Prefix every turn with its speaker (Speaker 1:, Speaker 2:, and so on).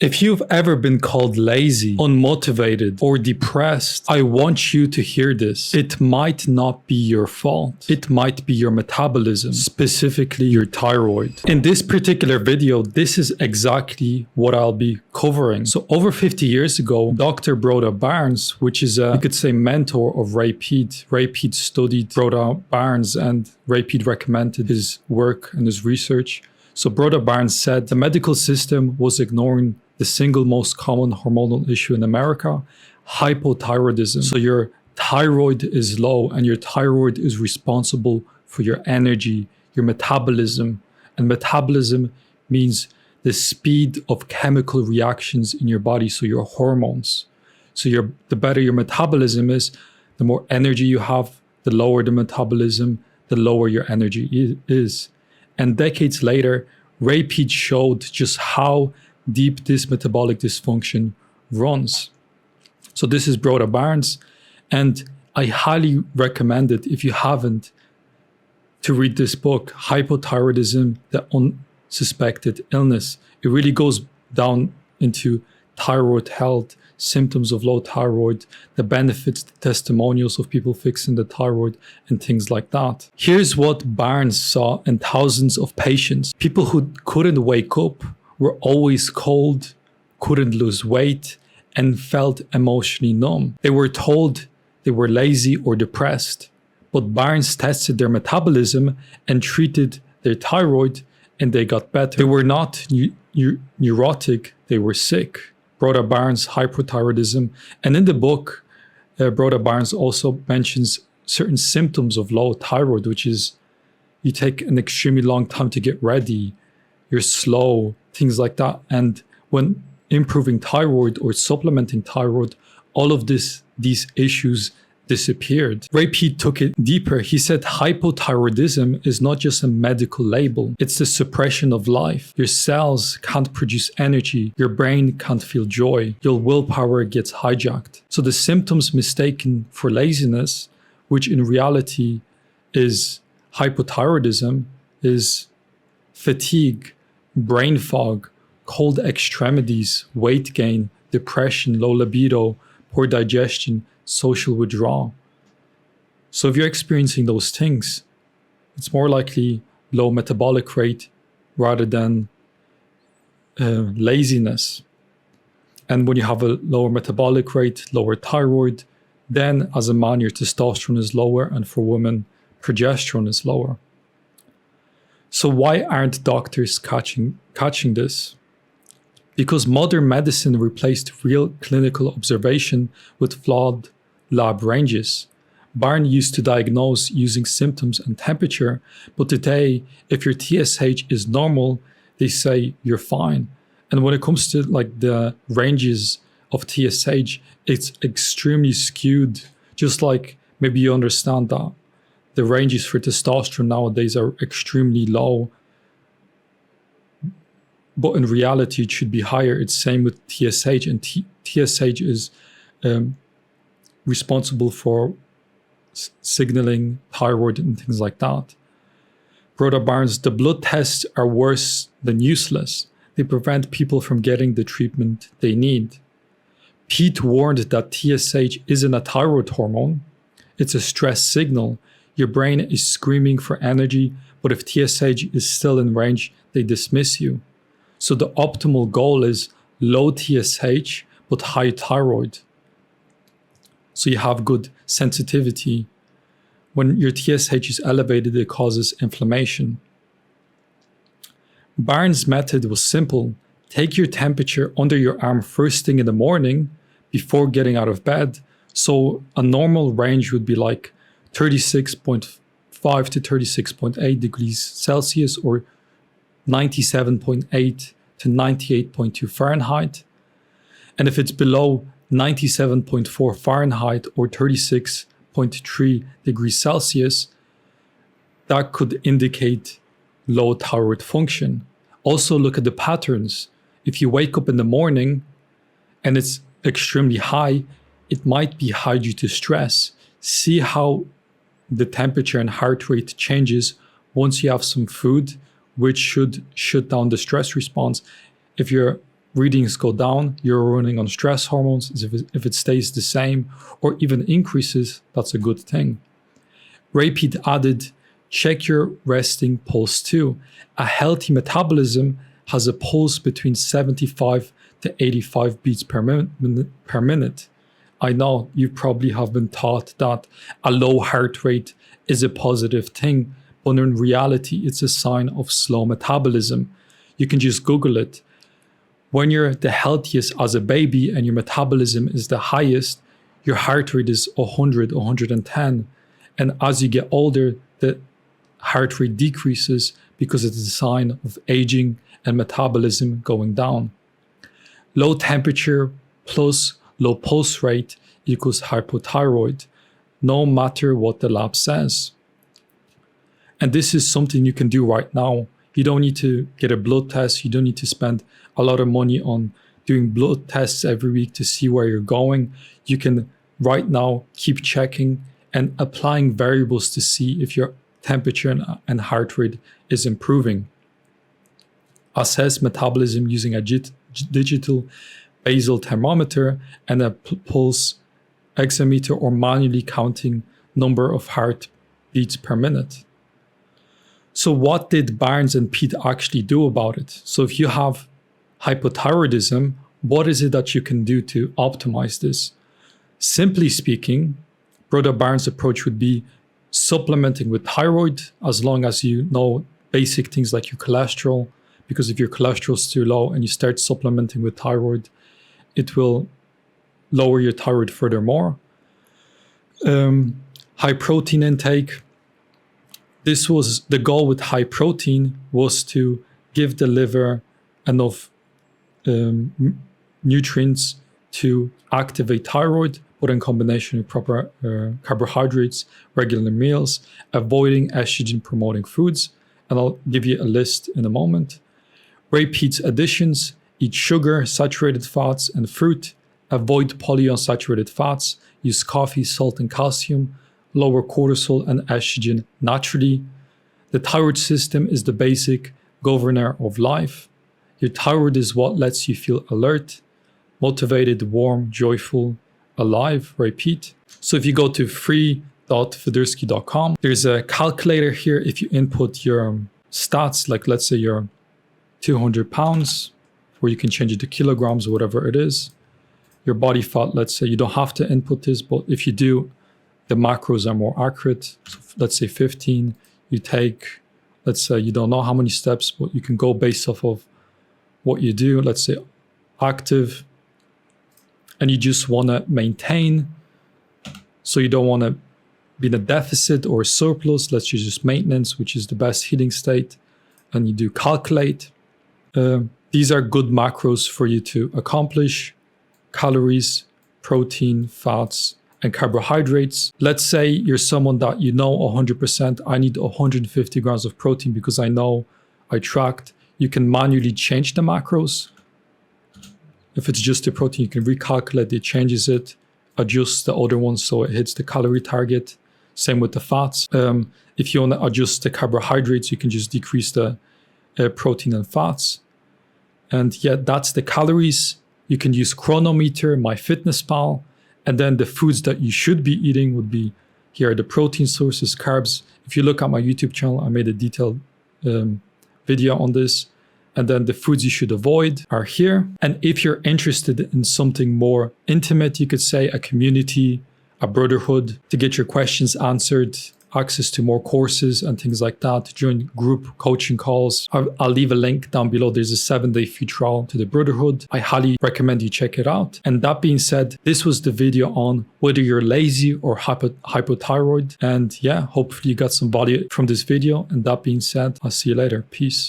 Speaker 1: If you've ever been called lazy, unmotivated, or depressed, I want you to hear this. It might not be your fault. It might be your metabolism, specifically your thyroid. In this particular video, this is exactly what I'll be covering. So over 50 years ago, Dr. Broda Barnes, which is you could say mentor of Ray Peat. Ray Peat studied Broda Barnes and Ray Peat recommended his work and his research. So Broda Barnes said the medical system was ignoring the single most common hormonal issue in America, hypothyroidism. So your thyroid is low, and your thyroid is responsible for your energy, your metabolism. And metabolism means the speed of chemical reactions in your body, so your hormones. So the better your metabolism is, the more energy you have, the lower the metabolism, the lower your energy is. And decades later, Ray Peat showed just how deep this metabolic dysfunction runs. So this is Broda Barnes, and I highly recommend it if you haven't to read this book, Hypothyroidism, the Unsuspected Illness. It really goes down into thyroid health, symptoms of low thyroid, the benefits, the testimonials of people fixing the thyroid, and things like that. Here's what Barnes saw in thousands of patients. People who couldn't wake up, were always cold, couldn't lose weight, and felt emotionally numb. They were told they were lazy or depressed, but Barnes tested their metabolism and treated their thyroid, and they got better. They were not neurotic, they were sick. Broda Barnes, hypothyroidism. And in the book, Broda Barnes also mentions certain symptoms of low thyroid, which is you take an extremely long time to get ready, you're slow, things like that. And when improving thyroid or supplementing thyroid, all of these issues disappeared. Ray Peat took it deeper. He said hypothyroidism is not just a medical label. It's the suppression of life. Your cells can't produce energy. Your brain can't feel joy. Your willpower gets hijacked. So the symptoms mistaken for laziness, which in reality is hypothyroidism, is fatigue, brain fog, cold extremities, weight gain, depression, low libido, poor digestion, social withdrawal. So if you're experiencing those things, it's more likely low metabolic rate rather than laziness. And when you have a lower metabolic rate, lower thyroid, then as a man, your testosterone is lower, and for women, progesterone is lower. So why aren't doctors catching this? Because modern medicine replaced real clinical observation with flawed lab ranges. Barnes used to diagnose using symptoms and temperature, but today, if your TSH is normal, they say you're fine. And when it comes to like the ranges of TSH, it's extremely skewed. Just like maybe you understand that the ranges for testosterone nowadays are extremely low, but in reality it should be higher. It's same with TSH, and TSH is responsible for signaling thyroid and things like that. Broda Barnes, the blood tests are worse than useless. They prevent people from getting the treatment they need. Peat warned that TSH isn't a thyroid hormone. It's a stress signal. Your brain is screaming for energy, but if TSH is still in range, they dismiss you. So the optimal goal is low TSH, but high thyroid. So you have good sensitivity. When your TSH is elevated, it causes inflammation. Barnes' method was simple. Take your temperature under your arm first thing in the morning before getting out of bed. So a normal range would be like 36.5 to 36.8 degrees Celsius or 97.8 to 98.2 Fahrenheit. And if it's below 97.4 Fahrenheit or 36.3 degrees Celsius, that could indicate low thyroid function. Also look at the patterns. If you wake up in the morning and it's extremely high, it might be high due to stress. See how the temperature and heart rate changes once you have some food, which should shut down the stress response. If you're readings go down, you're running on stress hormones. If it stays the same or even increases, that's a good thing. Ray Peat added, check your resting pulse too. A healthy metabolism has a pulse between 75 to 85 beats per minute. I know you probably have been taught that a low heart rate is a positive thing, but in reality, it's a sign of slow metabolism. You can just Google it. When you're the healthiest as a baby and your metabolism is the highest, your heart rate is 100, 110. And as you get older, the heart rate decreases because it's a sign of aging and metabolism going down. Low temperature plus low pulse rate equals hypothyroid, no matter what the lab says. And this is something you can do right now. You don't need to get a blood test. You don't need to spend a lot of money on doing blood tests every week to see where you're going. You can right now keep checking and applying variables to see if your temperature and heart rate is improving. Assess metabolism using a digital basal thermometer and a pulse oximeter, or manually counting number of heartbeats per minute. So what did Barnes and Peat actually do about it? So if you have hypothyroidism, what is it that you can do to optimize this? Simply speaking, Brother Barnes' approach would be supplementing with thyroid, as long as you know basic things like your cholesterol, because if your cholesterol is too low and you start supplementing with thyroid, it will lower your thyroid furthermore. High protein intake. This was the goal with high protein, was to give the liver enough nutrients to activate thyroid, but in combination with proper carbohydrates, regular meals, avoiding estrogen promoting foods. And I'll give you a list in a moment. Ray Peat's additions: eat sugar, saturated fats, and fruit. Avoid polyunsaturated fats. Use coffee, salt, and calcium. Lower cortisol and estrogen naturally. The thyroid system is the basic governor of life. Your thyroid is what lets you feel alert, motivated, warm, joyful, alive. Ray Peat. So if you go to free.fedursky.com, there's a calculator here. If you input your stats, like let's say you're 200 pounds, or you can change it to kilograms or whatever it is. Your body fat, let's say you don't have to input this, but if you do, the macros are more accurate. So let's say 15, you take, let's say you don't know how many steps, but you can go based off of what you do. Let's say active, and you just want to maintain. So you don't want to be in a deficit or a surplus. Let's use just maintenance, which is the best heating state. And you do calculate. These are good macros for you to accomplish: calories, protein, fats, and carbohydrates. Let's say you're someone that you know 100%, I need 150 grams of protein because I know I tracked. You can manually change the macros. If it's just the protein, you can recalculate it, changes it, adjust the other ones so it hits the calorie target. Same with the fats. If you want to adjust the carbohydrates, you can just decrease the protein and fats. And yeah, that's the calories. You can use Chronometer, MyFitnessPal, and then the foods that you should be eating would be, here are the protein sources, carbs. If you look at my YouTube channel, I made a detailed video on this. And then the foods you should avoid are here. And if you're interested in something more intimate, you could say a community, a brotherhood, to get your questions answered, access to more courses and things like that, to join group coaching calls. I'll leave a link down below. There's a 7-day free trial to the brotherhood. I highly recommend you check it out. And that being said, this was the video on whether you're lazy or hypothyroid. And yeah, hopefully you got some value from this video. And that being said, I'll see you later. Peace.